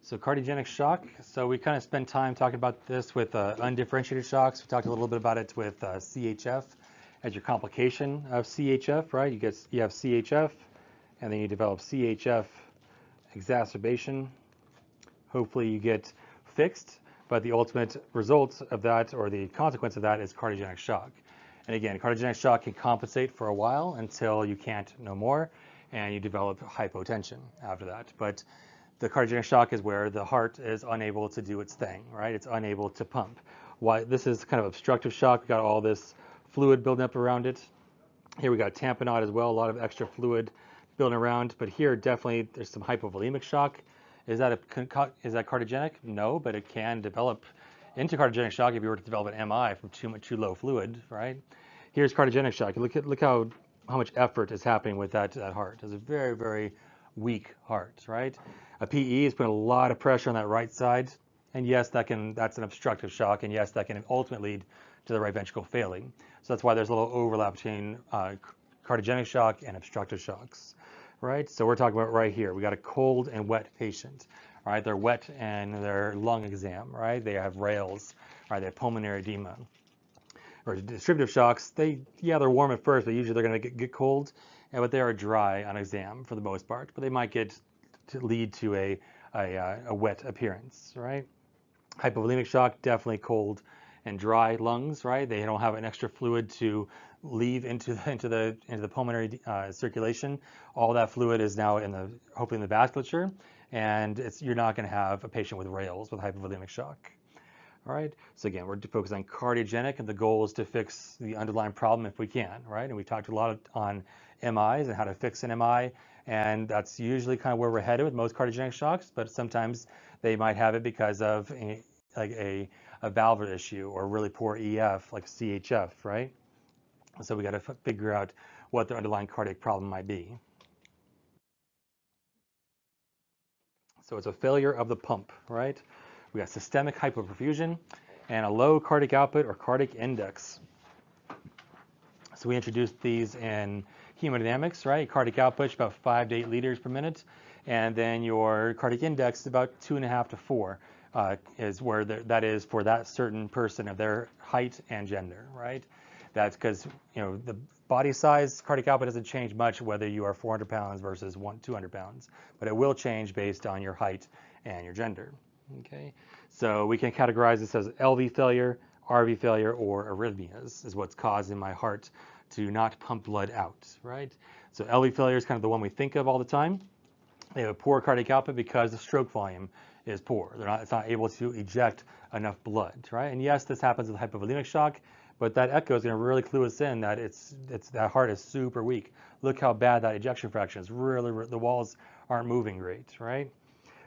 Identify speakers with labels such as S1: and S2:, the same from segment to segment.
S1: So cardiogenic shock. So we kind of spent time talking about this with undifferentiated shocks. We talked a little bit about it with CHF as your complication of CHF, right? You have CHF, and then you develop CHF exacerbation. Hopefully you get fixed, but the ultimate result of that, or the consequence of that, is cardiogenic shock. And again, cardiogenic shock can compensate for a while until you can't no more, and you develop hypotension after that. But the cardiogenic shock is where the heart is unable to do its thing, right? It's unable to pump. Why this is kind of obstructive shock. We got all this fluid building up around it. Here we got tamponade as well, a lot of extra fluid building around. But here definitely there's some hypovolemic shock. Is that cardiogenic? No, but it can develop into cardiogenic shock if you were to develop an MI from too low fluid, right? Here's cardiogenic shock. Look how much effort is happening with that heart. It's a very, very weak heart, right? A PE is putting a lot of pressure on that right side, and yes, that's an obstructive shock, and yes, that can ultimately lead to the right ventricle failing. So that's why there's a little overlap between cardiogenic shock and obstructive shocks, right? So we're talking about right here. We got a cold and wet patient, right? They're wet and their lung exam, right? They have rales, right? They have pulmonary edema. Or distributive shocks, they're warm at first, but usually they're going to get cold, but they are dry on exam for the most part. But they might lead to a wet appearance, right? Hypovolemic shock, definitely cold and dry lungs, right? They don't have an extra fluid to leave into the pulmonary circulation. All that fluid is now hopefully in the vasculature, and you're not going to have a patient with rales with hypovolemic shock. All right, so again, we're focused on cardiogenic, and the goal is to fix the underlying problem if we can, right? And we talked a lot on MIs and how to fix an MI, and that's usually kind of where we're headed with most cardiogenic shocks, but sometimes they might have it because of a valvular issue or really poor EF, like CHF, right? So we got to figure out what the underlying cardiac problem might be. So it's a failure of the pump, right? We got systemic hypoperfusion and a low cardiac output or cardiac index. So we introduced these in hemodynamics, right? Cardiac output is about 5 to 8 liters per minute, and then your cardiac index is about 2.5 to 4 is where that is for that certain person of their height and gender, right? That's because the body size, cardiac output doesn't change much whether you are 400 pounds versus 200 pounds, but it will change based on your height and your gender. Okay, so we can categorize this as LV failure, RV failure, or arrhythmias is what's causing my heart to not pump blood out, right? So LV failure is kind of the one we think of all the time. They have a poor cardiac output because the stroke volume is poor. It's not able to eject enough blood, right? And yes, this happens with hypovolemic shock, but that echo is going to really clue us in that that heart is super weak. Look how bad that ejection fraction is. Really, the walls aren't moving great, right?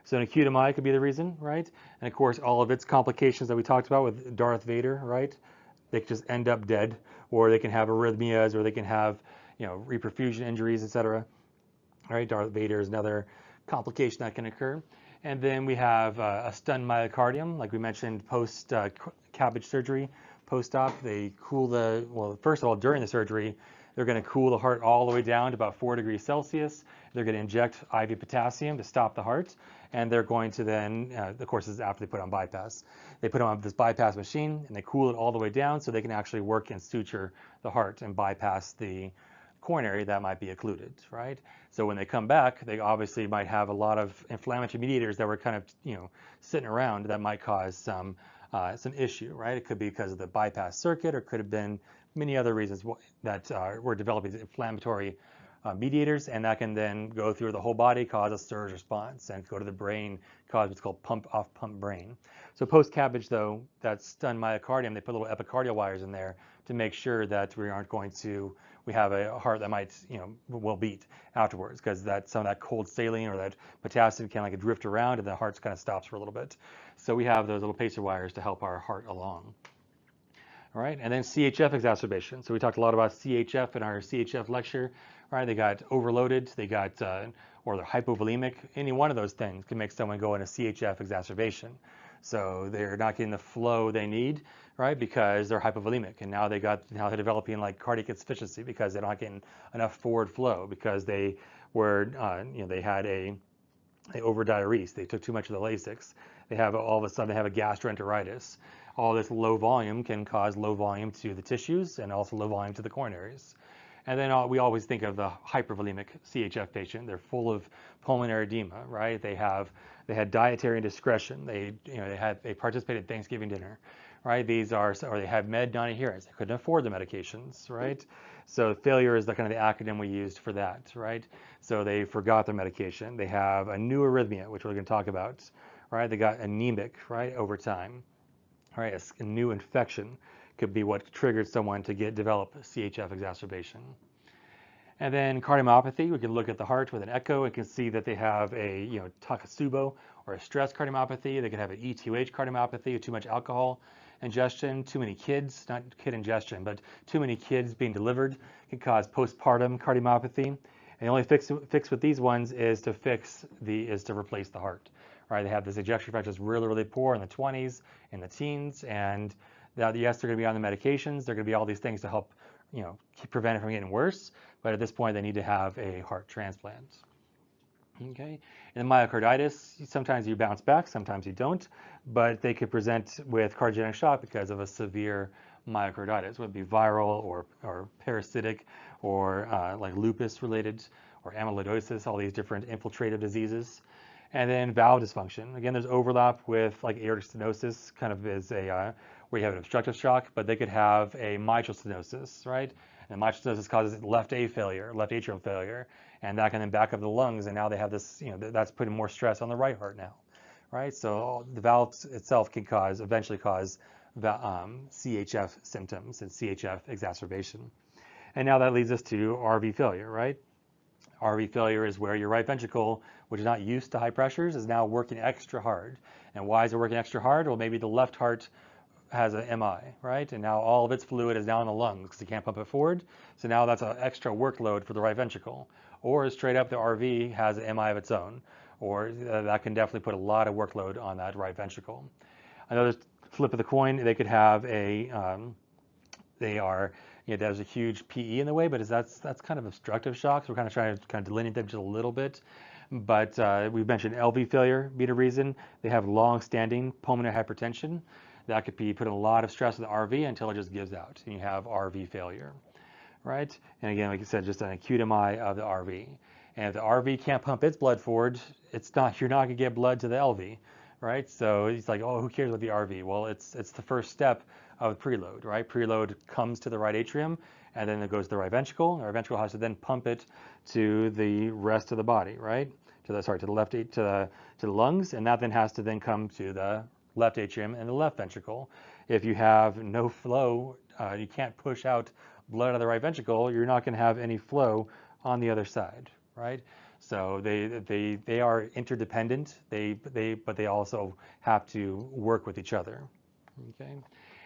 S1: So an acute MI could be the reason, right? And of course, all of its complications that we talked about with Darth Vader, right? They could just end up dead, or they can have arrhythmias, or they can have, reperfusion injuries, etc. Right? Darth Vader is another complication that can occur. And then we have a stunned myocardium, like we mentioned, post CABG surgery, post-op. They cool first of all, during the surgery, they're going to cool the heart all the way down to about 4 degrees Celsius. They're going to inject IV potassium to stop the heart. And they're going to then, of course, this is after they put on bypass. They put on this bypass machine and they cool it all the way down so they can actually work and suture the heart and bypass the coronary that might be occluded, right? So when they come back, they obviously might have a lot of inflammatory mediators that were kind of, sitting around that might cause some issue, right? It could be because of the bypass circuit, or could have been many other reasons that we're developing inflammatory mediators, and that can then go through the whole body, cause a surge response, and go to the brain, cause what's called pump brain. So post-CABG, though, that stunned myocardium, they put little epicardial wires in there to make sure that we have a heart that might, will beat afterwards, because some of that cold saline or that potassium can drift around, and the heart kind of stops for a little bit. So we have those little pacer wires to help our heart along. All right, and then CHF exacerbation. So we talked a lot about CHF in our CHF lecture. Right, they got overloaded, or they're hypovolemic. Any one of those things can make someone go into CHF exacerbation. So they're not getting the flow they need, right, because they're hypovolemic, and now they're developing cardiac insufficiency because they're not getting enough forward flow because they were, they had a They over-diuresed. They took too much of the Lasix. They have all of a sudden they have a gastroenteritis. All this low volume can cause low volume to the tissues and also low volume to the coronaries. And then we always think of the hypervolemic CHF patient. They're full of pulmonary edema, right? They had dietary indiscretion. They participated in Thanksgiving dinner, right? Or they have med non-adherence. They couldn't afford the medications, right? So failure is the kind of the acronym we used for that, right? So they forgot their medication. They have a new arrhythmia, which we're going to talk about, right? They got anemic, right, over time, right? A new infection could be what triggered someone to develop CHF exacerbation. And then cardiomyopathy, we can look at the heart with an echo and can see that they have a Takotsubo or a stress cardiomyopathy. They can have an E2H cardiomyopathy, too much alcohol ingestion, too many kids, not kid ingestion, but too many kids being delivered can cause postpartum cardiomyopathy. And the only fix with these ones is to replace the heart. Right? They have this ejection fraction that's really, really poor in the 20s, in the teens, and yes, they're going to be on the medications. They're going to be all these things to help, prevent it from getting worse. But at this point, they need to have a heart transplant. Okay. And myocarditis, sometimes you bounce back, sometimes you don't, but they could present with cardiogenic shock because of a severe myocarditis, whether it be viral or parasitic or like lupus related or amyloidosis, all these different infiltrative diseases. And then valve dysfunction. Again, there's overlap with like aortic stenosis, kind of is where you have an obstructive shock, but they could have a mitral stenosis, right? And mitral stenosis causes left atrial failure, and that can then back up the lungs, and now they have this, that's putting more stress on the right heart now, right? So the valve itself can eventually cause CHF symptoms and CHF exacerbation. And now that leads us to RV failure, right? RV failure is where your right ventricle, which is not used to high pressures, is now working extra hard. And why is it working extra hard? Well, maybe the left heart has an MI, right? And now all of its fluid is now in the lungs because you can't pump it forward. So now that's an extra workload for the right ventricle. Or straight up, the RV has an MI of its own, or that can definitely put a lot of workload on that right ventricle. Another flip of the coin, they could have there's a huge PE in the way, but that's kind of obstructive shock. So we're kind of trying to delineate them just a little bit. But we mentioned LV failure being a reason. They have long-standing pulmonary hypertension. That could be putting a lot of stress on the RV until it just gives out, and you have RV failure, right? And again, like I said, just an acute MI of the RV. And if the RV can't pump its blood forward, you're not going to get blood to the LV, right? So it's like, oh, who cares about the RV? Well, it's the first step of preload, right? Preload comes to the right atrium, and then it goes to the right ventricle. The right ventricle has to then pump it to the rest of the body, right? To the lungs, and that then has to then come to the left atrium and the left ventricle. If you have no flow, you can't push out blood out of the right ventricle, you're not going to have any flow on the other side, right? So they are interdependent, but they also have to work with each other, okay?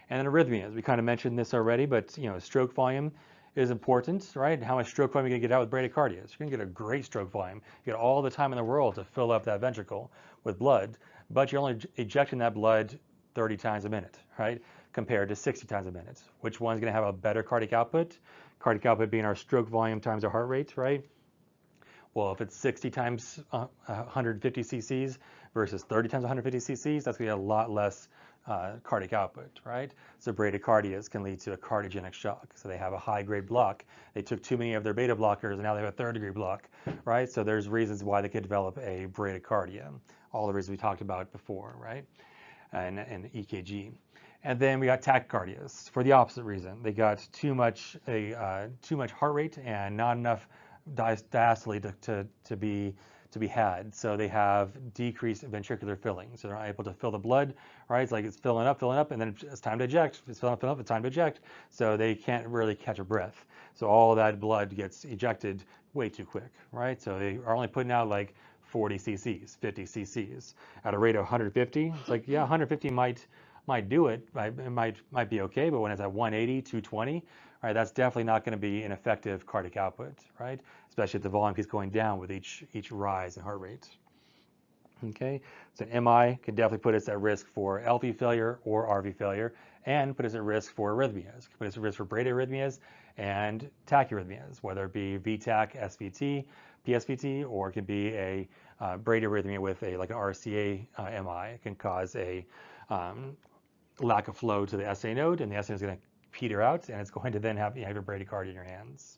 S1: And then arrhythmias, we kind of mentioned this already, but stroke volume is important, right? How much stroke volume you can get out with bradycardia? You're going to get a great stroke volume. You get all the time in the world to fill up that ventricle with blood, but you're only ejecting that blood 30 times a minute, right? Compared to 60 times a minute. Which one's going to have a better cardiac output? Cardiac output being our stroke volume times our heart rate, right? Well, if it's 60 times 150 cc's versus 30 times 150 cc's, that's going to be a lot less cardiac output, right? So bradycardias can lead to a cardiogenic shock. So they have a high-grade block. They took too many of their beta blockers, and now they have a third-degree block, right? So there's reasons why they could develop a bradycardia. All the reasons we talked about before, right? And EKG. And then we got tachycardias for the opposite reason. They got too much heart rate and not enough diastole to be had. So they have decreased ventricular filling. So they're not able to fill the blood, right? It's like it's filling up, and then it's time to eject. It's filling up, it's time to eject. So they can't really catch a breath. So all that blood gets ejected way too quick, right? So they are only putting out like 40 cc's, 50 cc's at a rate of 150. It's like, yeah, 150 might do it. It might be okay, but when it's at 180, 220, right, that's definitely not going to be an effective cardiac output, right? Especially if the volume keeps going down with each rise in heart rate. Okay, so an MI can definitely put us at risk for LV failure or RV failure, and put us at risk for arrhythmias. Put us at risk for bradyarrhythmias and tachyarrhythmias, whether it be VTach, SVT, PSVT, or it could be a bradyarrhythmia with like an RCA MI. It can cause a lack of flow to the SA node, and the SA node is going to peter out, and it's going to then have, you have your bradycardia in your hands.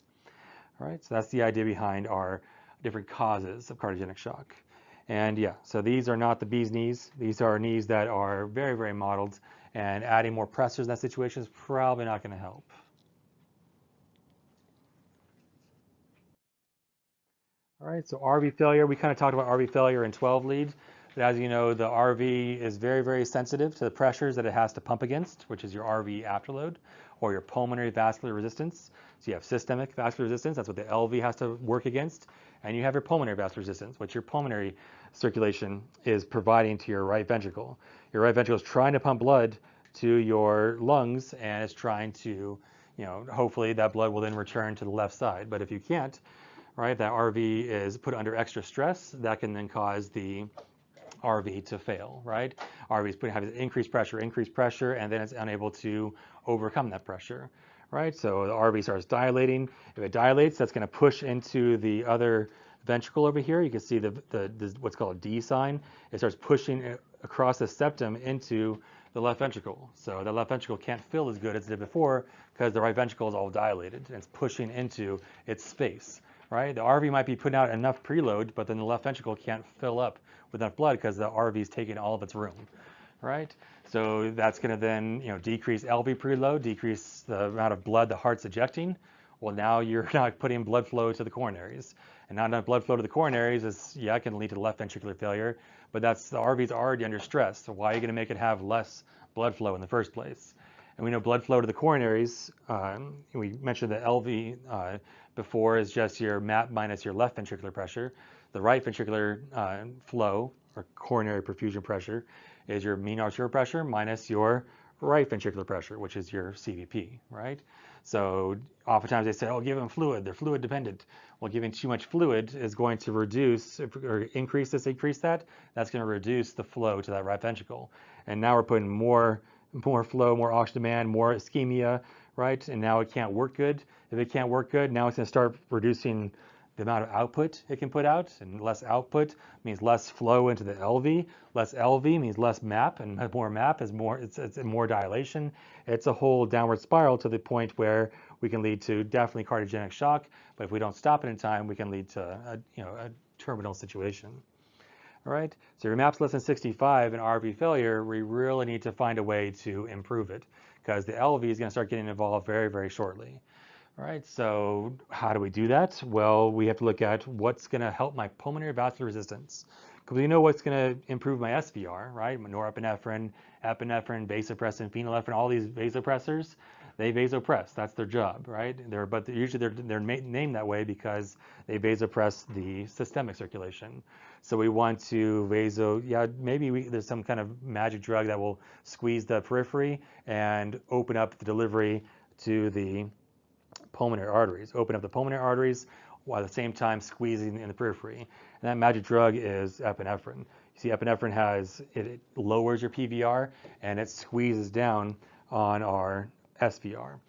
S1: All right, so that's the idea behind our different causes of cardiogenic shock. And yeah, so these are not the bee's knees. These are knees that are very, very modeled, and adding more pressors in that situation is probably not going to help. All right, so RV failure, we kind of talked about RV failure in 12 lead. But as you know, the RV is very, very sensitive to the pressures that it has to pump against, which is your RV afterload, or your pulmonary vascular resistance. So you have systemic vascular resistance, that's what the LV has to work against, and you have your pulmonary vascular resistance, which your pulmonary circulation is providing to your right ventricle. Your right ventricle is trying to pump blood to your lungs, and it's trying to, hopefully that blood will then return to the left side. But if you can't, right, that RV is put under extra stress, that can then cause the RV to fail, right? RV is having increased pressure, and then it's unable to overcome that pressure, right? So the RV starts dilating. If it dilates, that's going to push into the other ventricle over here. You can see the what's called a D sign. It starts pushing across the septum into the left ventricle. So the left ventricle can't fill as good as it did before because the right ventricle is all dilated and it's pushing into its space, right? The RV might be putting out enough preload, but then the left ventricle can't fill up with enough blood because the RV is taking all of its room, right? So that's going to then, decrease LV preload, decrease the amount of blood the heart's ejecting. Well, now you're not putting blood flow to the coronaries, and not enough blood flow to the coronaries is, can lead to left ventricular failure. But the RV's already under stress. So why are you going to make it have less blood flow in the first place? And we know blood flow to the coronaries. We mentioned the LV before is just your MAP minus your left ventricular pressure. The right ventricular flow, or coronary perfusion pressure, is your mean arterial pressure minus your right ventricular pressure, which is your CVP, right? So oftentimes they say, oh, give them fluid, they're fluid dependent. Well, giving too much fluid is going to reduce or increase this, increase that. That's going to reduce the flow to that right ventricle. And now we're putting more flow, more oxygen demand, more ischemia, right? And now it can't work good. If it can't work good, now it's going to start reducing the amount of output it can put out, and less output means less flow into the LV. Less LV means less MAP, and more MAP is more, it's more dilation. It's a whole downward spiral to the point where we can lead to definitely cardiogenic shock, but if we don't stop it in time, we can lead to a terminal situation. All right, so your MAP's less than 65 in RV failure, we really need to find a way to improve it because the LV is going to start getting involved very, very shortly. All right, so how do we do that? Well, we have to look at what's going to help my pulmonary vascular resistance. Because we know what's going to improve my SVR, right? Norepinephrine, epinephrine, vasopressin, phenylephrine, all these vasopressors, they vasopress. That's their job, right? Usually they're named that way because they vasopress the systemic circulation. So we want to there's some kind of magic drug that will squeeze the periphery and open up the delivery to the pulmonary arteries, open up the pulmonary arteries while at the same time squeezing in the periphery. And that magic drug is epinephrine. You see, epinephrine it lowers your PVR and it squeezes down on our SVR,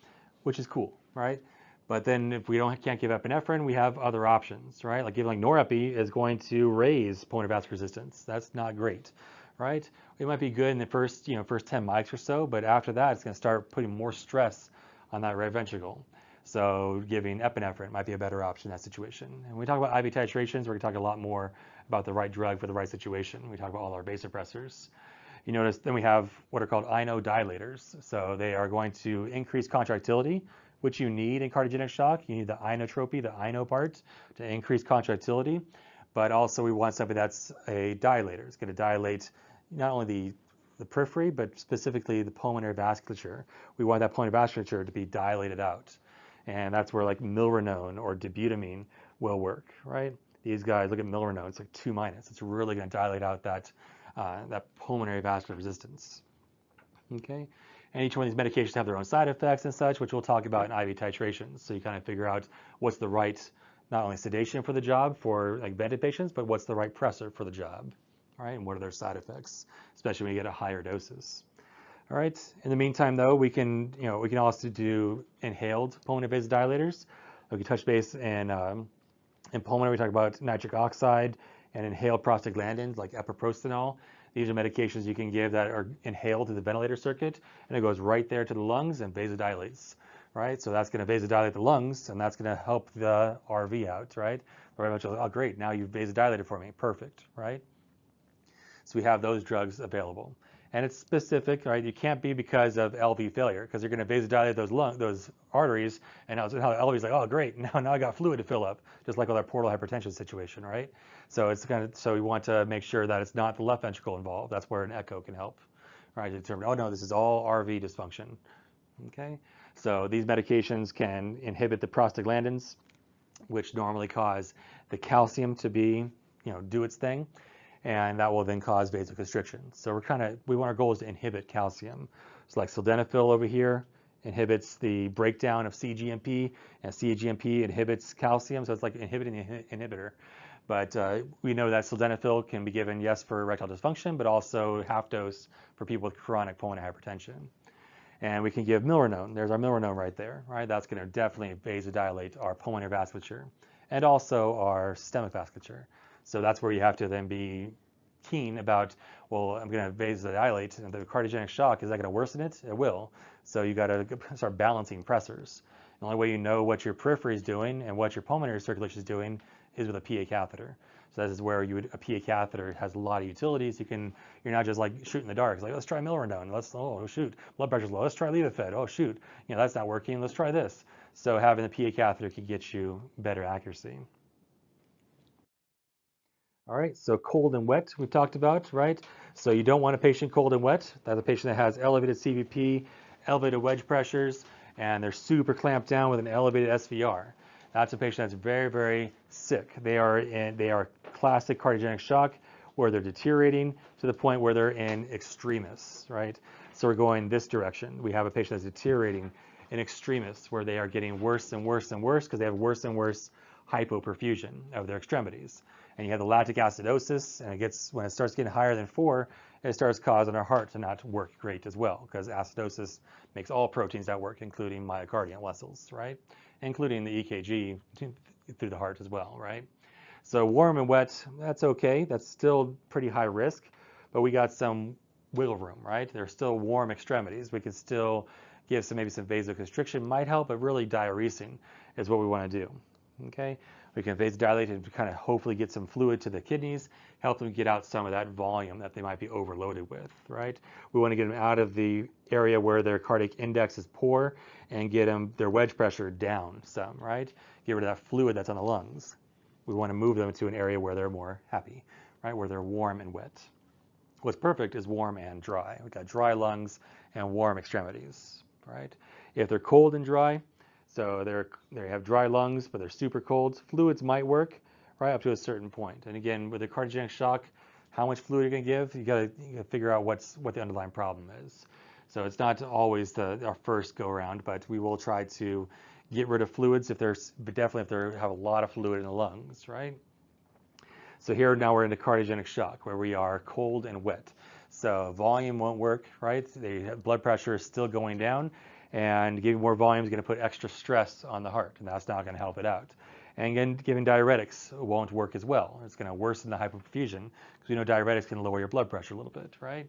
S1: which is cool, right? But then if we can't give epinephrine, we have other options, right? Like giving norepi is going to raise pulmonary vascular resistance. That's not great, right? It might be good in the first 10 mics or so, but after that, it's going to start putting more stress on that right ventricle. So giving epinephrine might be a better option in that situation. And when we talk about IV titrations, we're going to talk a lot more about the right drug for the right situation. We talk about all our vasopressors. You notice then we have what are called inodilators. So they are going to increase contractility, which you need in cardiogenic shock. You need the inotropy, the ino part, to increase contractility. But also we want something that's a dilator. It's going to dilate not only the periphery, but specifically the pulmonary vasculature. We want that pulmonary vasculature to be dilated out. And that's where like milrinone or dobutamine will work, right? These guys, look at milrinone, it's like 2-. It's really going to dilate out that pulmonary vascular resistance. Okay, and each one of these medications have their own side effects and such, which we'll talk about in IV titrations. So you kind of figure out what's the right, not only sedation for the job for like vented patients, but what's the right pressor for the job, all right? And what are their side effects, especially when you get at higher doses. All right. In the meantime, though, we can also do inhaled pulmonary vasodilators. We can touch base in pulmonary. We talk about nitric oxide and inhaled prostaglandins like epoprostenol. These are medications you can give that are inhaled through the ventilator circuit, and it goes right there to the lungs and vasodilates, right? So that's going to vasodilate the lungs, and that's going to help the RV out, right? Very much, oh, great, now you've vasodilated for me, perfect, right? So we have those drugs available. And it's specific, right? You can't be because of LV failure, because you're going to vasodilate those arteries, and now the LV is like, oh, great, now I got fluid to fill up, just like with our portal hypertension situation, right? So so we want to make sure that it's not the left ventricle involved. That's where an echo can help, right? To determine, oh no, this is all RV dysfunction. Okay, so these medications can inhibit the prostaglandins, which normally cause the calcium to be, do its thing, and that will then cause vasoconstriction. So our goal is to inhibit calcium. So like sildenafil over here inhibits the breakdown of CGMP, and CGMP inhibits calcium, so it's like inhibiting the inhibitor. But we know that sildenafil can be given, yes, for erectile dysfunction, but also half dose for people with chronic pulmonary hypertension. And we can give milrinone. There's our milrinone right there, right? That's going to definitely vasodilate our pulmonary vasculature and also our systemic vasculature. So that's where you have to then be keen about, well, I'm going to vasodilate, and the cardiogenic shock, is that going to worsen it? It will. So you got to start balancing pressors. The only way you know what your periphery is doing and what your pulmonary circulation is doing is with a PA catheter. So this is where a PA catheter has a lot of utilities. You're not just like shooting in the dark. It's like, let's try milrinone. Oh shoot, blood pressure's low. Let's try Levophed. Oh shoot, that's not working. Let's try this. So having the PA catheter can get you better accuracy. All right, so cold and wet we talked about, right? So you don't want a patient cold and wet. That's a patient that has elevated CVP, elevated wedge pressures, and they're super clamped down with an elevated SVR. That's a patient that's very, very sick. They are classic cardiogenic shock where they're deteriorating to the point where they're in extremis, right? So we're going this direction. We have a patient that's deteriorating in extremis where they are getting worse and worse and worse because they have worse and worse hypoperfusion of their extremities. And you have the lactic acidosis, and when it starts getting higher than 4, it starts causing our heart to not work great as well, because acidosis makes all proteins not work, including myocardial vessels, right? Including the EKG through the heart as well, right? So warm and wet, that's okay. That's still pretty high risk, but we got some wiggle room, right? They're still warm extremities. We can still give maybe some vasoconstriction might help, but really diuresing is what we want to do, okay? We can vasodilate and kind of hopefully get some fluid to the kidneys, help them get out some of that volume that they might be overloaded with, right? We want to get them out of the area where their cardiac index is poor and get them their wedge pressure down some, right? Get rid of that fluid that's on the lungs. We want to move them to an area where they're more happy, right? Where they're warm and wet. What's perfect is warm and dry. We've got dry lungs and warm extremities, right? If they're cold and dry, so they have dry lungs, but they're super cold, fluids might work right up to a certain point. And again, with the cardiogenic shock, how much fluid you're going to give, you got to figure out what the underlying problem is. So it's not always our first go around, but we will try to get rid of fluids but definitely if they have a lot of fluid in the lungs, right? So here now we're into cardiogenic shock where we are cold and wet. So volume won't work, right? The blood pressure is still going down, and giving more volume is going to put extra stress on the heart, and that's not going to help it out. And again, giving diuretics won't work as well. It's going to worsen the hypoperfusion because we know diuretics can lower your blood pressure a little bit, right?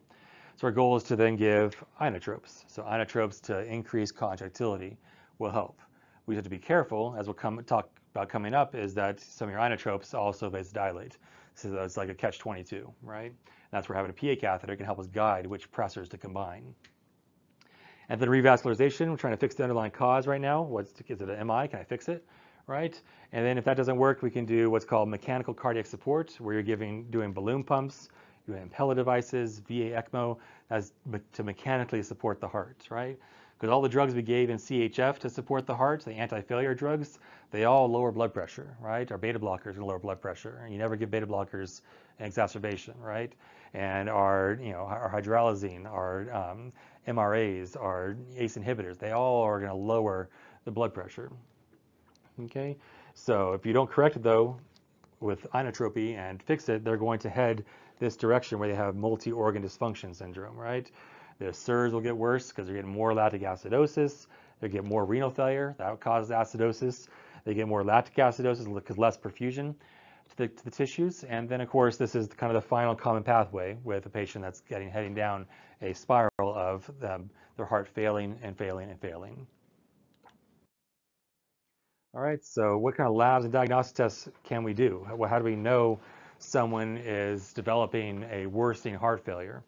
S1: So our goal is to then give inotropes. So inotropes to increase contractility will help. We have to be careful, as we'll talk about coming up, is that some of your inotropes also vasodilate. So it's like a catch-22, right? That's where having a PA catheter can help us guide which pressors to combine. And then revascularization, we're trying to fix the underlying cause right now. Is it an MI? Can I fix it? Right? And then if that doesn't work, we can do what's called mechanical cardiac support, where you're doing balloon pumps, doing Impella devices, VA ECMO, to mechanically support the heart, right? Because all the drugs we gave in CHF to support the heart, the anti-failure drugs, they all lower blood pressure, right? Our beta blockers can lower blood pressure, and you never give beta blockers an exacerbation, right? And our hydralazine, our MRAs, our ACE inhibitors, they all are going to lower the blood pressure. Okay, so if you don't correct it though with inotropy and fix it, they're going to head this direction where they have multi-organ dysfunction syndrome, right? The SIRS will get worse because they're getting more lactic acidosis. They get more renal failure, that causes acidosis. They get more lactic acidosis because less perfusion. to the tissues. And then, of course, this is kind of the final common pathway with a patient that's heading down a spiral of their heart failing and failing and failing. All right, so what kind of labs and diagnostic tests can we do? How do we know someone is developing a worsening heart failure?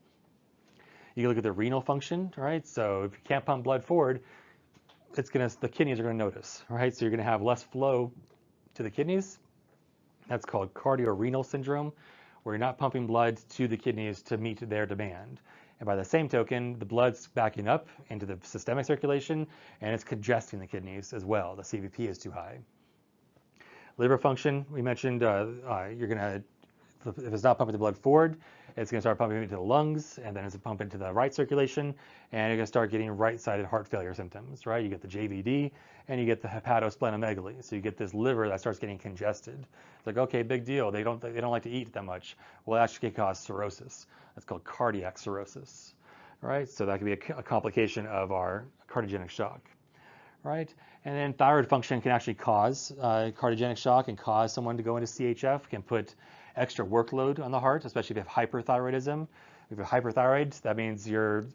S1: You can look at the renal function, right? So if you can't pump blood forward, the kidneys are going to notice, right? So you're going to have less flow to the kidneys. That's called cardiorenal syndrome, where you're not pumping blood to the kidneys to meet their demand. And by the same token, the blood's backing up into the systemic circulation, and it's congesting the kidneys as well. The CVP is too high. Liver function, we mentioned, you're going to, if it's not pumping the blood forward, it's going to start pumping into the lungs, and then it's going to pump into the right circulation, and you're going to start getting right-sided heart failure symptoms, right? You get the JVD, and you get the hepatosplenomegaly. So you get this liver that starts getting congested. It's like, okay, big deal. They don't like to eat that much. Well, that actually can cause cirrhosis. That's called cardiac cirrhosis, right? So that could be a complication of our cardiogenic shock, right? And then thyroid function can actually cause cardiogenic shock and cause someone to go into CHF, can put extra workload on the heart, especially if you have hyperthyroidism. If you're hyperthyroid, that means you're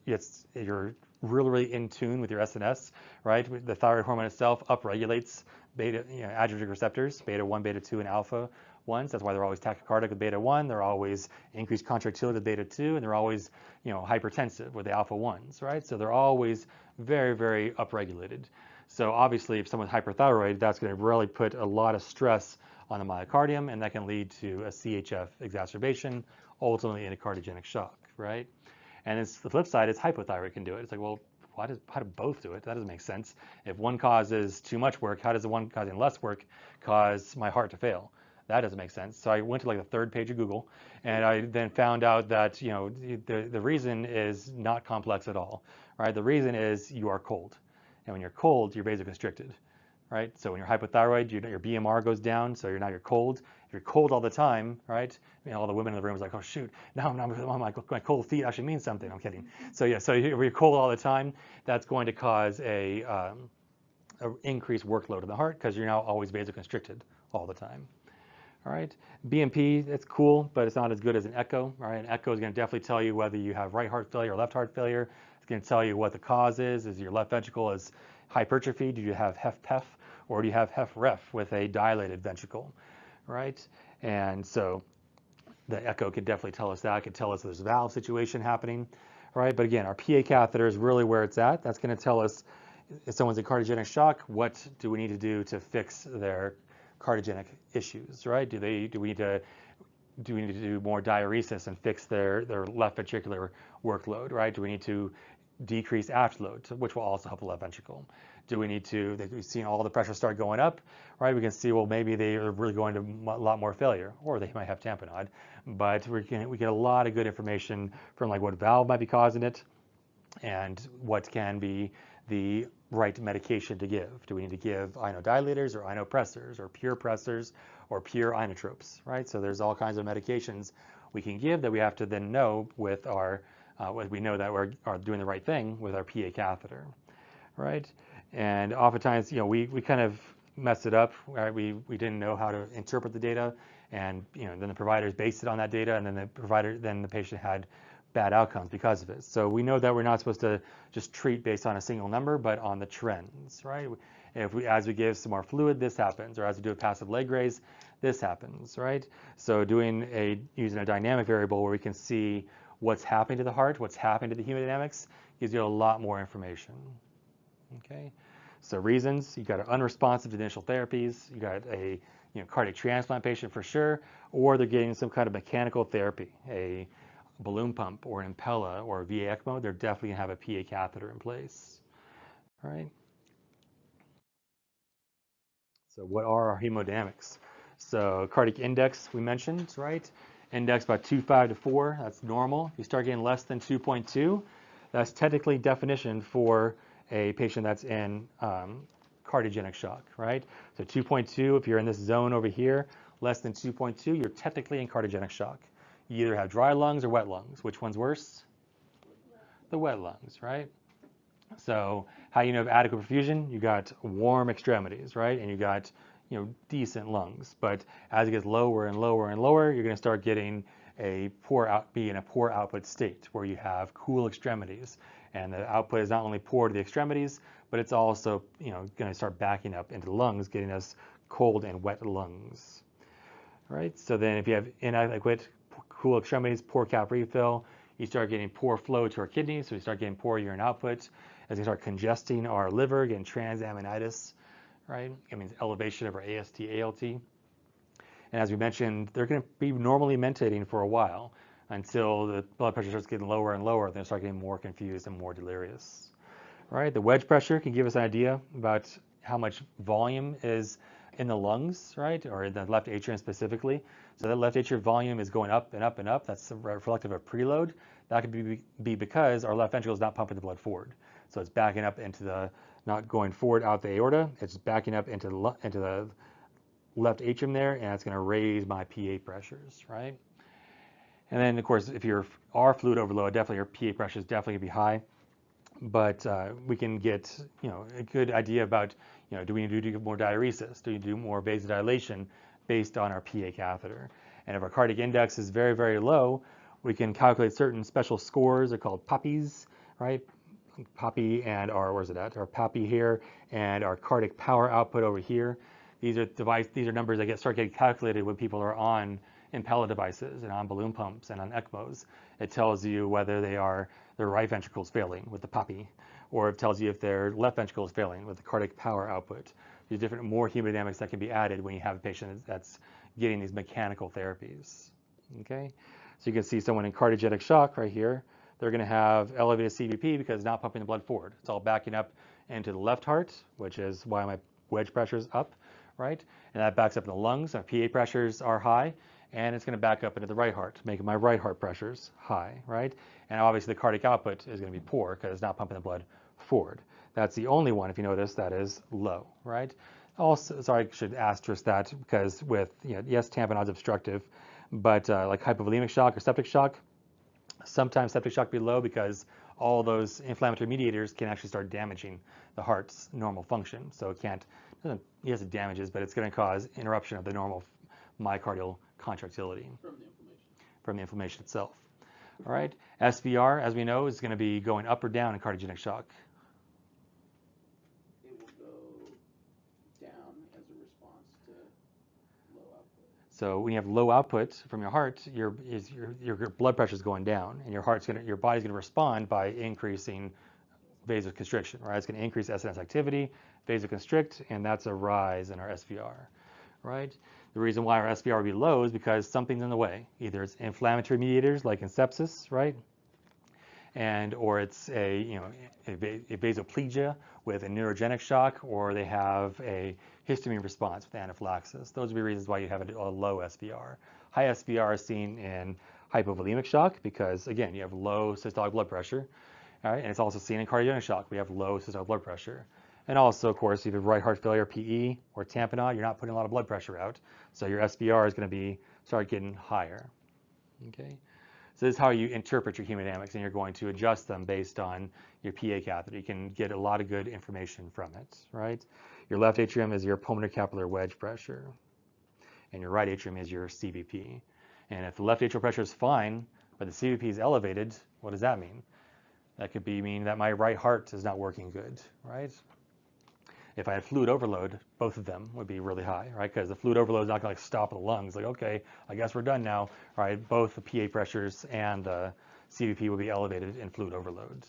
S1: really in tune with your SNS, right? The thyroid hormone itself upregulates beta, adrenergic receptors, beta 1, beta 2, and alpha 1s. That's why they're always tachycardic with beta 1. They're always increased contractility with beta 2, and they're always, hypertensive with the alpha 1s, right? So they're always very, very upregulated. So obviously, if someone's hyperthyroid, that's going to really put a lot of stress on the myocardium, and that can lead to a CHF exacerbation, ultimately in a cardiogenic shock, right? And it's the flip side is hypothyroid can do it. It's like, well, how do both do it? That doesn't make sense. If one causes too much work, how does the one causing less work cause my heart to fail? That doesn't make sense. So I went to like the third page of Google, and I then found out that the reason is not complex at all, right? The reason is you are cold, and when you're cold, you're vasoconstricted, right? So when you're hypothyroid, your BMR goes down, so you're cold. If you're cold all the time, right? All the women in the room was like, oh shoot, now my cold feet actually means something. I'm kidding. So yeah, so if you're cold all the time, that's going to cause a increased workload in the heart because you're now always vasoconstricted all the time. All right, BMP, it's cool, but it's not as good as an echo. All right, an echo is going to definitely tell you whether you have right heart failure or left heart failure. It's going to tell you what the cause is. Is your left ventricle is hypertrophy? Do you have HFpEF, or do you have HFrEF with a dilated ventricle? Right, and so the echo could definitely tell us that. It could tell us there's a valve situation happening. Right, but again, our PA catheter is really where it's at. That's going to tell us if someone's in cardiogenic shock, what do we need to do to fix their cardiogenic issues, right? Do we need to do more diuresis and fix their left ventricular workload, right? Do we need to decrease afterload, which will also help the left ventricle? Do we need to, we've seen all the pressure start going up, right? We can see, well, maybe they are really going to a lot more failure, or they might have tamponade, but we get a lot of good information from like what valve might be causing it and what can be the right medication to give. Do we need to give inodilators or inopressors or pure pressors or pure inotropes, right? So there's all kinds of medications we can give that we have to then know with our, we know that we're doing the right thing with our PA catheter, right? And oftentimes, we kind of messed it up, right? We didn't know how to interpret the data, and then the providers based it on that data, and then the patient had bad outcomes because of it. So we know that we're not supposed to just treat based on a single number, but on the trends, right? As we give some more fluid, this happens, or as we do a passive leg raise, this happens, right? So using a dynamic variable where we can see what's happening to the heart, what's happening to the hemodynamics, gives you a lot more information. Okay, so reasons: you got an unresponsive to initial therapies, you got a cardiac transplant patient for sure, or they're getting some kind of mechanical therapy, a balloon pump or an Impella or a VA ECMO, they're definitely going to have a PA catheter in place. All right. So what are our hemodynamics? So cardiac index we mentioned, right? Index about 2.5 to 4, that's normal. If you start getting less than 2.2, that's technically definition for a patient that's in cardiogenic shock, right? So 2.2, if you're in this zone over here, less than 2.2, you're technically in cardiogenic shock. You either have dry lungs or wet lungs. Which one's worse? The wet lungs, right? So how you know of adequate perfusion? You got warm extremities, right? And you got, decent lungs. But as it gets lower and lower and lower, you're going to start getting be in a poor output state where you have cool extremities, and the output is not only poor to the extremities, but it's also going to start backing up into the lungs, getting us cold and wet lungs. All right. So then, if you have inadequate cool extremities, poor cap refill, you start getting poor flow to our kidneys, so we start getting poor urine output. As we start congesting our liver, getting transaminitis, right? It means elevation of our AST, ALT. And as we mentioned, they're going to be normally mentating for a while until the blood pressure starts getting lower and lower. Then start getting more confused and more delirious. Right? The wedge pressure can give us an idea about how much volume is in the lungs, right? Or in the left atrium specifically. So that left atrial volume is going up and up and up. That's reflective of preload. That could be because our left ventricle is not pumping the blood forward. So it's backing up into the, not going forward out the aorta. It's backing up into the left atrium there, and it's going to raise my PA pressures, right? And then, of course, if you are fluid overload, definitely your PA pressure is definitely going to be high. But we can get, a good idea about, do we do more diuresis? Do we do more vasodilation based on our PA catheter? And if our cardiac index is very, very low, we can calculate certain special scores. They're called PAPIs, right? PAPI and our, where's it at? Our PAPI here and our cardiac power output over here. These are numbers that start getting calculated when people are on Impella devices and on balloon pumps and on ECMOs. It tells you whether their right ventricle is failing with the PAPI, or it tells you if their left ventricle is failing with the cardiac power output. There's different more hemodynamics that can be added when you have a patient that's getting these mechanical therapies. Okay, so you can see someone in cardiogenic shock right here. They're going to have elevated CVP because it's not pumping the blood forward. It's all backing up into the left heart, which is why my wedge pressure is up, right? And that backs up in the lungs. My PA pressures are high, and it's going to back up into the right heart, making my right heart pressures high, right? And obviously the cardiac output is going to be poor because it's not pumping the blood forward. That's the only one, if you notice, that is low, right? Also, sorry, I should asterisk that because with, yes, tamponade is obstructive, but like hypovolemic shock or septic shock, sometimes septic shock will be low because all those inflammatory mediators can actually start damaging the heart's normal function. So yes, it damages, but it's going to cause interruption of the normal myocardial contractility from the inflammation itself. All right, SVR, as we know, is going to be going up or down in cardiogenic shock.
S2: It will go down as a response to low output.
S1: So when you have low output from your heart, your blood pressure is going down, and your body's going to respond by increasing vasoconstriction. Right, it's going to increase SNS activity, vasoconstrict, and that's a rise in our SVR. Right. The reason why our SVR will be low is because something's in the way. Either it's inflammatory mediators like in sepsis, right? Or it's a vasoplegia with a neurogenic shock, or they have a histamine response with anaphylaxis. Those would be reasons why you have a low SVR. High SVR is seen in hypovolemic shock because, again, you have low systolic blood pressure. All right, and it's also seen in cardiogenic shock. We have low systolic blood pressure. And also, of course, if you have right heart failure, PE, or tamponade, you're not putting a lot of blood pressure out. So your SVR is going to start getting higher. Okay, so this is how you interpret your hemodynamics, and you're going to adjust them based on your PA catheter. You can get a lot of good information from it, right? Your left atrium is your pulmonary capillary wedge pressure, and your right atrium is your CVP. And if the left atrial pressure is fine, but the CVP is elevated, what does that mean? That could mean that my right heart is not working good, right? If I had fluid overload, both of them would be really high, right? Because the fluid overload is not going to stop the lungs. Like, okay, I guess we're done now, right? Both the PA pressures and the CVP will be elevated in fluid overload.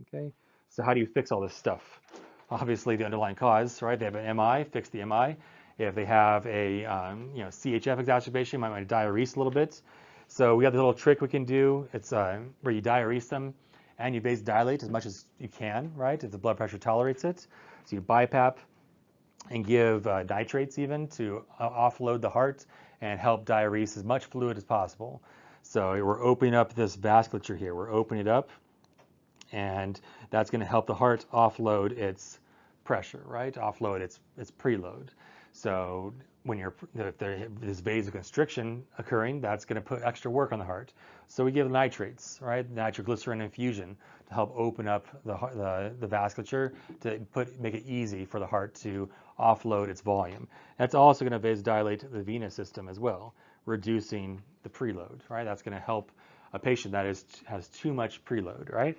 S1: Okay, so how do you fix all this stuff? Obviously, the underlying cause, right? They have an MI, fix the MI. If they have a CHF exacerbation, you might want to diurese a little bit. So we have this little trick we can do. It's where you diurese them and you vasodilate as much as you can, right, if the blood pressure tolerates it. So you BiPAP and give nitrates even to offload the heart and help diurese as much fluid as possible. So we're opening up this vasculature here. We're opening it up, and that's going to help the heart offload its pressure, right, offload its preload. So if there's vasoconstriction occurring, that's going to put extra work on the heart. So we give nitrates, right? Nitroglycerin infusion to help open up the vasculature to make it easy for the heart to offload its volume. That's also going to vasodilate the venous system as well, reducing the preload, right? That's going to help a patient that has too much preload, right?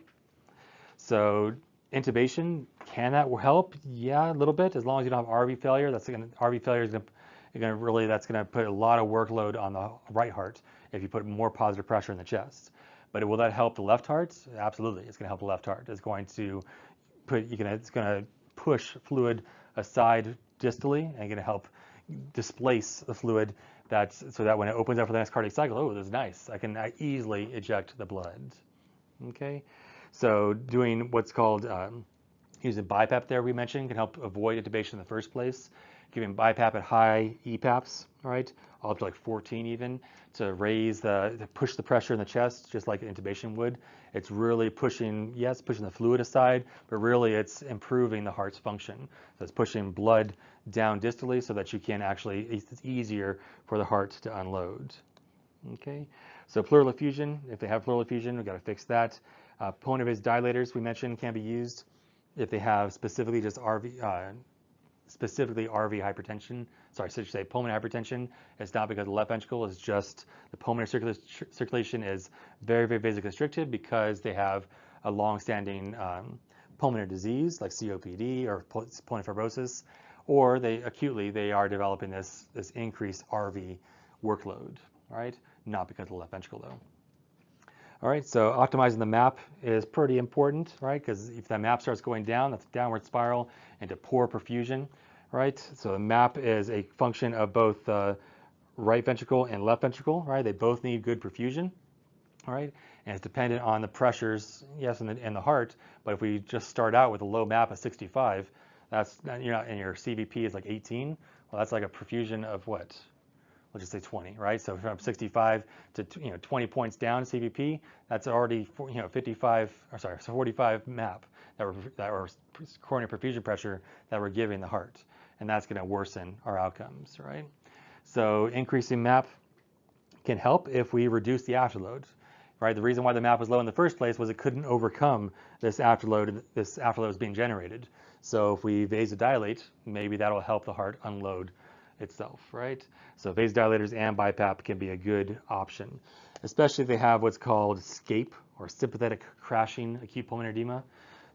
S1: So intubation, can that help? Yeah, a little bit, as long as you don't have RV failure. RV failure is that's going to put a lot of workload on the right heart if you put more positive pressure in the chest. But will that help the left heart? Absolutely, it's going to help the left heart. It's going to push fluid aside distally and going to help displace the fluid so that when it opens up for the next cardiac cycle, oh, this is nice. I can easily eject the blood. Okay, so doing what's called using BiPAP there we mentioned can help avoid intubation in the first place. Giving BiPAP at high EPAPs, right, up to like 14 even, to push the pressure in the chest, just like an intubation would. It's really pushing the fluid aside, but really it's improving the heart's function. So it's pushing blood down distally so that it's easier for the heart to unload. Okay, so pleural effusion, if they have pleural effusion, we've got to fix that. Pulmonary vasodilators we mentioned can be used if they have specifically RV hypertension. Sorry, I should say pulmonary hypertension. It's not because of the left ventricle, it's just the pulmonary circulation is very, very vasoconstricted because they have a long-standing pulmonary disease like COPD or pulmonary fibrosis, or they are developing this increased RV workload, right? Not because of the left ventricle though. All right, so optimizing the map is pretty important, right? Because if that map starts going down, that's a downward spiral into poor perfusion, right? So the map is a function of both right ventricle and left ventricle, right? They both need good perfusion, all right? And it's dependent on the pressures, yes, in the heart. But if we just start out with a low map of 65, and your CVP is like 18, well, that's like a perfusion of what? Let's just say 20, right? So from 65 to 20 points down CVP, that's already 45 map that were coronary perfusion pressure that we're giving the heart, and that's going to worsen our outcomes, right? So increasing map can help if we reduce the afterload, right? The reason why the map was low in the first place was it couldn't overcome this afterload was being generated. So if we vasodilate, maybe that'll help the heart unload itself, right? So vasodilators and BiPAP can be a good option, especially if they have what's called SCAPE or sympathetic crashing acute pulmonary edema.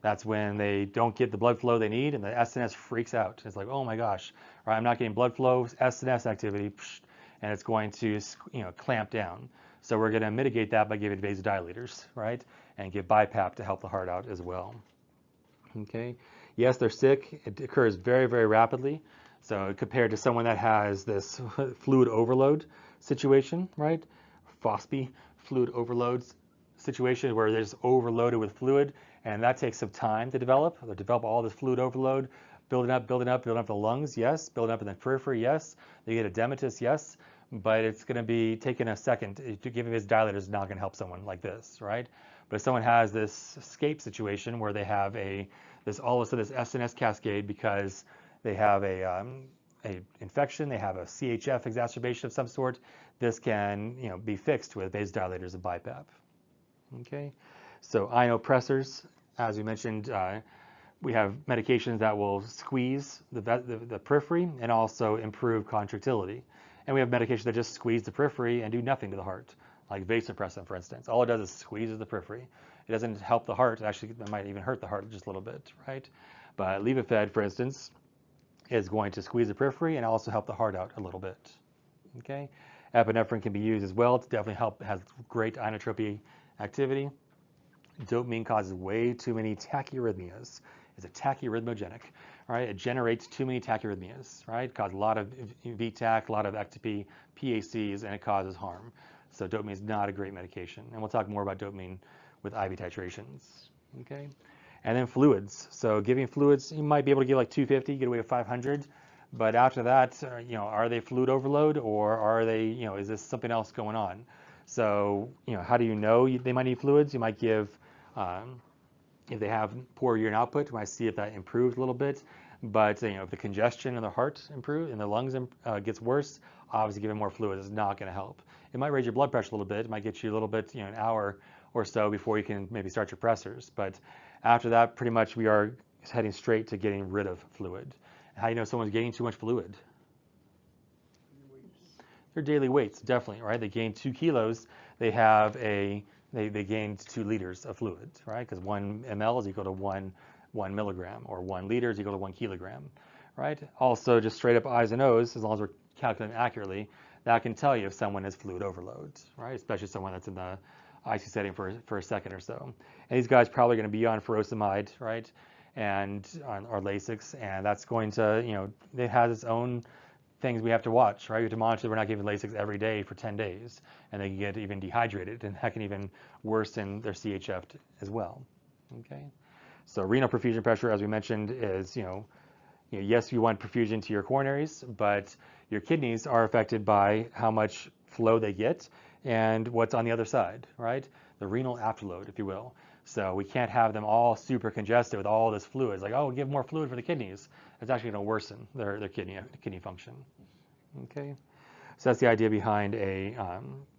S1: That's when they don't get the blood flow they need and the SNS freaks out. It's like, oh my gosh, right, I'm not getting blood flow, SNS activity, and it's going to clamp down. So we're going to mitigate that by giving vasodilators, right? And give BiPAP to help the heart out as well. Okay. Yes, they're sick. It occurs very, very rapidly. So compared to someone that has this fluid overload situation, right? FOSP, fluid overload situation where they're just overloaded with fluid, and that takes some time to develop. They develop all this fluid overload, building up the lungs, yes. Building up in the periphery, yes. They get edematous, yes. But it's going to be taking a second. Giving vasodilator is not going to help someone like this, right? But if someone has this escape situation where they have all of a sudden this SNS cascade because they have a infection, they have a CHF exacerbation of some sort, this can be fixed with vasodilators and BiPAP. Okay, so ionopressors, as we mentioned, we have medications that will squeeze the periphery and also improve contractility. And we have medications that just squeeze the periphery and do nothing to the heart, like vasopressin, for instance. All it does is squeezes the periphery. It doesn't help the heart. Actually, it might even hurt the heart just a little bit, right? But Levophed, for instance, is going to squeeze the periphery and also help the heart out a little bit. Okay, epinephrine can be used as well to definitely help. Has great inotropy activity. Dopamine causes way too many tachyarrhythmias. It's a tachyrhythmogenic, right? It generates too many tachyarrhythmias, right? It causes a lot of VTAC, a lot of ectopy, PACs, and it causes harm. So dopamine is not a great medication. And we'll talk more about dopamine with IV titrations, okay? And then fluids. So giving fluids, you might be able to give like 250, get away with 500. But after that, are they fluid overload or are they, is this something else going on? So, how do you know they might need fluids? You might give, if they have poor urine output, you might see if that improves a little bit. But if the congestion in the heart improves and the lungs gets worse, obviously giving more fluid is not going to help. It might raise your blood pressure a little bit. It might get you a little bit, an hour or so before you can maybe start your pressors. But after that, pretty much we are heading straight to getting rid of fluid. How do you know someone's gaining too much fluid? Their daily weights, definitely, right? They gain 2 kilos. They gained 2 liters of fluid, right? Because 1 ml is equal to 1 milligram, or 1 liter is equal to 1 kilogram, right? Also, just straight up I's and O's, as long as we're calculating accurately, that can tell you if someone has fluid overload, right? Especially someone that's in the ICU setting for a second or so. And these guys probably going to be on furosemide, right? And or Lasix, and that's going to, it has its own things we have to watch, right? We have to monitor. We're not giving Lasix every day for 10 days, and they can get even dehydrated, and that can even worsen their CHF as well. Okay, so renal perfusion pressure, as we mentioned, is yes, you want perfusion to your coronaries, but your kidneys are affected by how much flow they get and what's on the other side, right? The renal afterload, if you will. So we can't have them all super congested with all this fluid. It's like, oh, give more fluid for the kidneys. It's actually going to worsen their kidney function. Okay, so that's the idea behind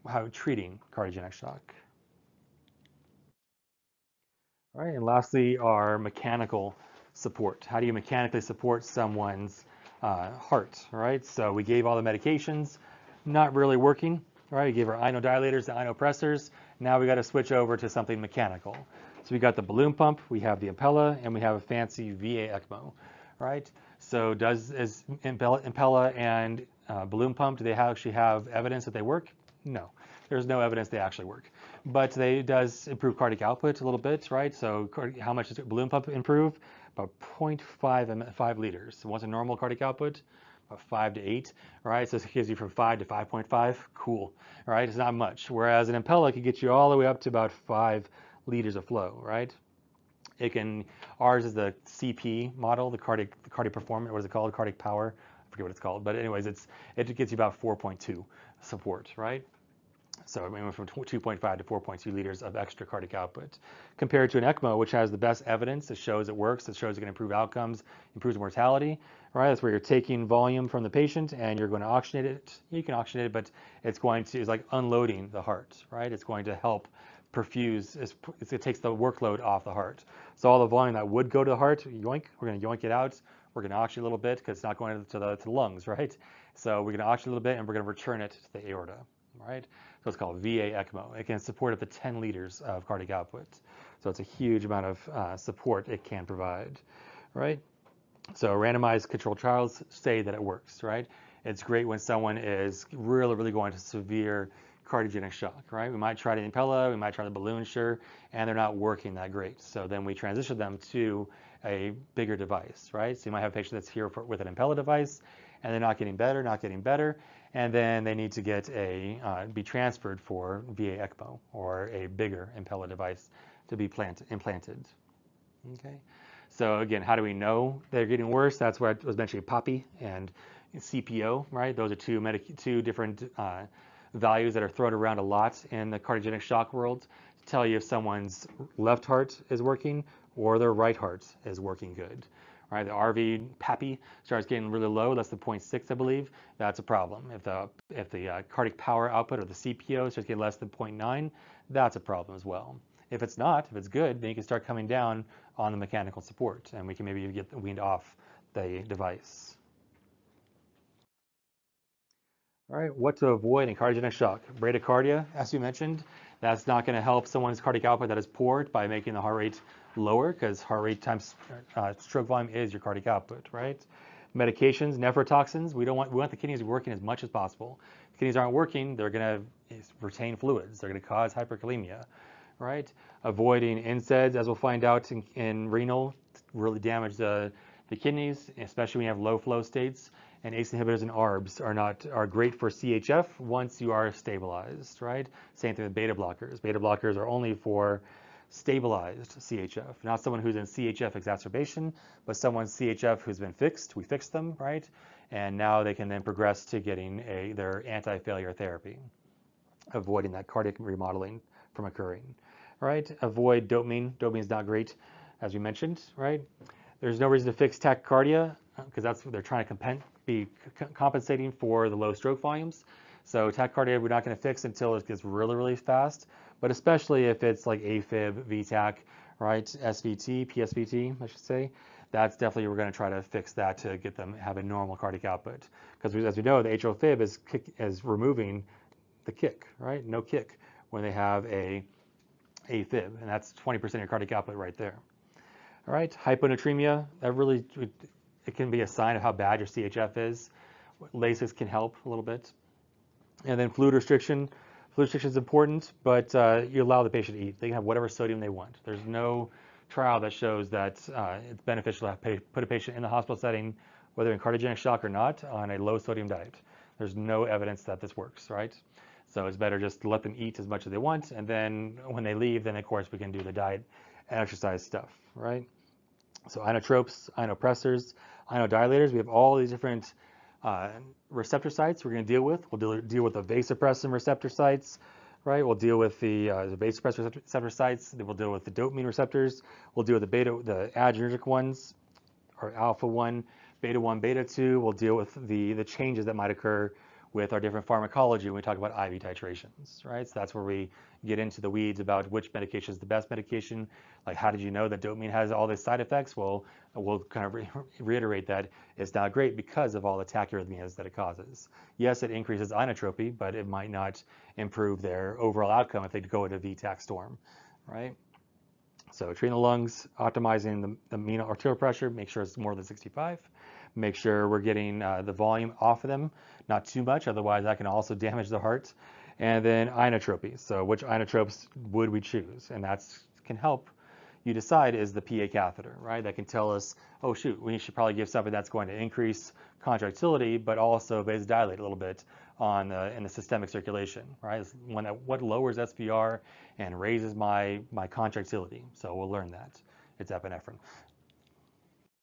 S1: how treating cardiogenic shock. All right, and lastly, our mechanical support. How do you mechanically support someone's heart? Right. So we gave all the medications, not really working. Right. We gave our inodilators, the inopressors. Now we got to switch over to something mechanical. So we got the balloon pump, we have the Impella, and we have a fancy VA ECMO, right? So is Impella and balloon pump, do they actually have evidence that they work? No, there's no evidence they actually work. But they does improve cardiac output a little bit, right? So how much does balloon pump improve? About 0.5 liters. So what's a normal cardiac output? About 5 to 8, right? So it gives you from 5 to 5.5. Cool, right? It's not much. Whereas an Impella could get you all the way up to about 5 liters of flow, right? Ours is the CP model, the cardiac performance, what is it called? Cardiac power. I forget what it's called, but anyways, it gets you about 4.2 support, right? So we went from 2.5 to 4.2 liters of extra cardiac output, compared to an ECMO, which has the best evidence. It shows it works. It shows it can improve outcomes, improves mortality, right? That's where you're taking volume from the patient and you're going to oxygenate it. You can oxygenate it, but it's like unloading the heart, right? It's going to help perfuse. It takes the workload off the heart. So all the volume that would go to the heart, yoink, we're going to yoink it out. We're going to oxygenate a little bit because it's not going to the lungs, right? So we're going to oxygenate a little bit and we're going to return it to the aorta, right? So it's called VA ECMO. It can support up to 10 liters of cardiac output. So it's a huge amount of support it can provide, right? So randomized controlled trials say that it works, right? It's great when someone is really, really going to severe cardiogenic shock, right? We might try the Impella, we might try the balloon, sure, and they're not working that great. So then we transition them to a bigger device, right? So you might have a patient that's here with an Impella device, and they're not getting better, and then they need to be transferred for VA ECMO or a bigger Impella device to be implanted. Okay. So again, how do we know they're getting worse? That's where I was mentioning PAPI and CPO, right? Those are two different values that are thrown around a lot in the cardiogenic shock world to tell you if someone's left heart is working or their right heart is working good. Right, the RV PAPI starts getting really low, less than 0.6, I believe. That's a problem. If the cardiac power output or the CPO starts getting less than 0.9, that's a problem as well. If it's not, if it's good, then you can start coming down on the mechanical support, and we can maybe get weaned off the device. All right, what to avoid in cardiogenic shock? Bradycardia, as you mentioned, that's not going to help someone's cardiac output that is poor by making the heart rate lower, because heart rate times stroke volume is your cardiac output, right? Medications, nephrotoxins, we want the kidneys working as much as possible. If the kidneys aren't working, they're going to retain fluids. They're going to cause hyperkalemia, right? Avoiding NSAIDs, as we'll find out in renal, really damage the kidneys, especially when you have low flow states. And ACE inhibitors and ARBs are great for CHF once you are stabilized, right? Same thing with beta blockers. Beta blockers are only for stabilized CHF, not someone who's in CHF exacerbation, but someone's CHF who's been fixed. We fixed them, right? And now they can then progress to getting their anti-failure therapy, avoiding that cardiac remodeling from occurring, right? Avoid dopamine. Dopamine is not great, as we mentioned, right? There's no reason to fix tachycardia because that's what they're trying to be compensating for the low stroke volumes. So tachycardia we're not going to fix until it gets really, really fast, but especially if it's like AFib, VTach, right, SVT, PSVT, I should say. That's definitely, we're going to try to fix that to get them have a normal cardiac output. Because as we know, the atrial fib is removing the kick, right? No kick when they have a AFib, and that's 20% of your cardiac output right there. All right, hyponatremia, that really, it can be a sign of how bad your CHF is. Lasix can help a little bit. And then fluid restriction. Fluid restriction is important, but you allow the patient to eat. They can have whatever sodium they want. There's no trial that shows that it's beneficial to put a patient in the hospital setting, whether in cardiogenic shock or not, on a low sodium diet. There's no evidence that this works, right? So it's better just to let them eat as much as they want, and then when they leave, then of course we can do the diet and exercise stuff, right? So inotropes, inopressors, inodilators, we have all these different receptor sites we're going to deal with. We'll deal with the vasopressin receptor sites, right? We'll deal with the vasopressin receptor sites. Then we'll deal with the dopamine receptors. We'll deal with the adrenergic ones, or alpha 1, beta 1, beta 2. We'll deal with the changes that might occur with our different pharmacology when we talk about IV titrations, right? So that's where we get into the weeds about which medication is the best medication. Like, how did you know that dopamine has all these side effects? Well, we'll kind of reiterate that it's not great because of all the tachyarrhythmias that it causes. Yes, it increases inotropy, but it might not improve their overall outcome if they go into VTach storm, right? So treating the lungs, optimizing the mean arterial pressure, make sure it's more than 65. Make sure we're getting the volume off of them, not too much, otherwise that can also damage the heart. And then inotropy. So which inotropes would we choose? And that can help you decide is the PA catheter, right? That can tell us, oh shoot, we should probably give something that's going to increase contractility, but also vasodilate a little bit in the systemic circulation, right? It's what lowers SVR and raises my contractility. So we'll learn that. It's epinephrine.